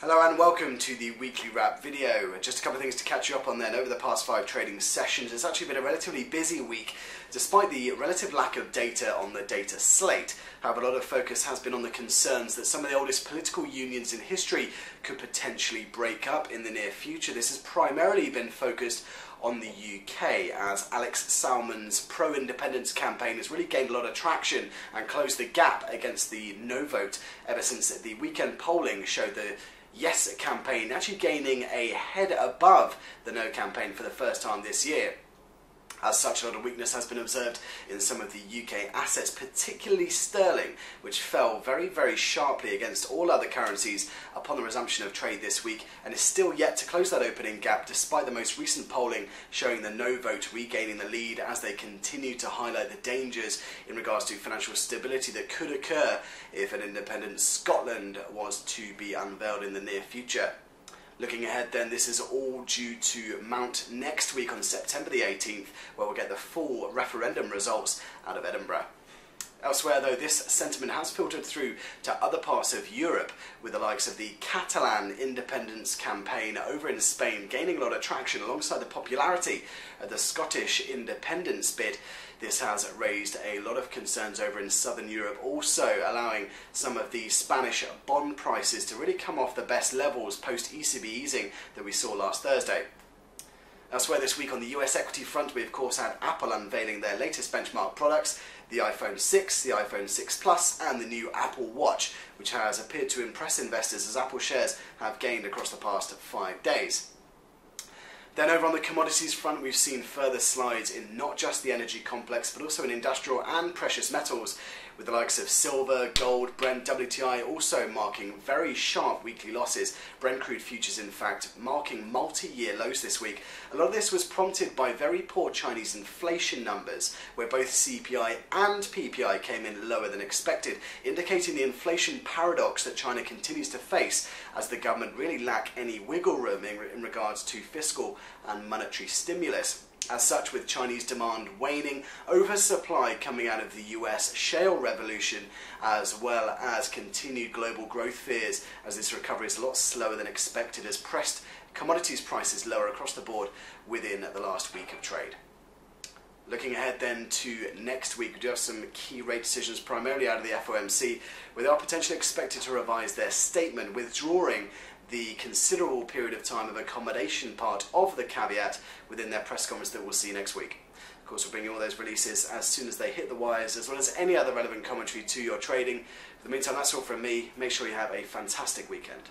Hello and welcome to the weekly wrap video. Just a couple of things to catch you up on then. Over the past 5 trading sessions, it's actually been a relatively busy week despite the relative lack of data on the data slate. However, a lot of focus has been on the concerns that some of the oldest political unions in history could potentially break up in the near future. This has primarily been focused on the UK, as Alex Salmond's pro-independence campaign has really gained a lot of traction and closed the gap against the no vote ever since the weekend polling showed the Yes campaign actually gaining a head above the No campaign for the first time this year. As such, a lot of weakness has been observed in some of the UK assets, particularly sterling, which fell very, very sharply against all other currencies upon the resumption of trade this week, and is still yet to close that opening gap despite the most recent polling showing the no vote regaining the lead, as they continue to highlight the dangers in regards to financial stability that could occur if an independent Scotland was to be unveiled in the near future. Looking ahead then, this is all due to mount next week on September the 18th, where we'll get the full referendum results out of Edinburgh. Elsewhere though, this sentiment has filtered through to other parts of Europe, with the likes of the Catalan independence campaign over in Spain gaining a lot of traction alongside the popularity of the Scottish independence bid. This has raised a lot of concerns over in southern Europe, also allowing some of the Spanish bond prices to really come off the best levels post-ECB easing that we saw last Thursday. Elsewhere this week on the US equity front, we of course had Apple unveiling their latest benchmark products, the iPhone 6, the iPhone 6 Plus and the new Apple Watch, which has appeared to impress investors as Apple shares have gained across the past 5 days. Then over on the commodities front, we've seen further slides in not just the energy complex, but also in industrial and precious metals, with the likes of silver, gold, Brent, WTI also marking very sharp weekly losses. Brent crude futures, in fact, marking multi-year lows this week. A lot of this was prompted by very poor Chinese inflation numbers, where both CPI and PPI came in lower than expected, indicating the inflation paradox that China continues to face, as the government really lack any wiggle room in regards to fiscal and monetary stimulus. As such, with Chinese demand waning, oversupply coming out of the US shale revolution, as well as continued global growth fears, as this recovery is a lot slower than expected, has pressed commodities prices lower across the board within the last week of trade. Looking ahead then to next week, we do have some key rate decisions primarily out of the FOMC, where they are potentially expected to revise their statement, withdrawing the considerable period of time of accommodation part of the caveat within their press conference that we'll see next week. Of course, we'll bring you all those releases as soon as they hit the wires, as well as any other relevant commentary to your trading. For the meantime, that's all from me. Make sure you have a fantastic weekend.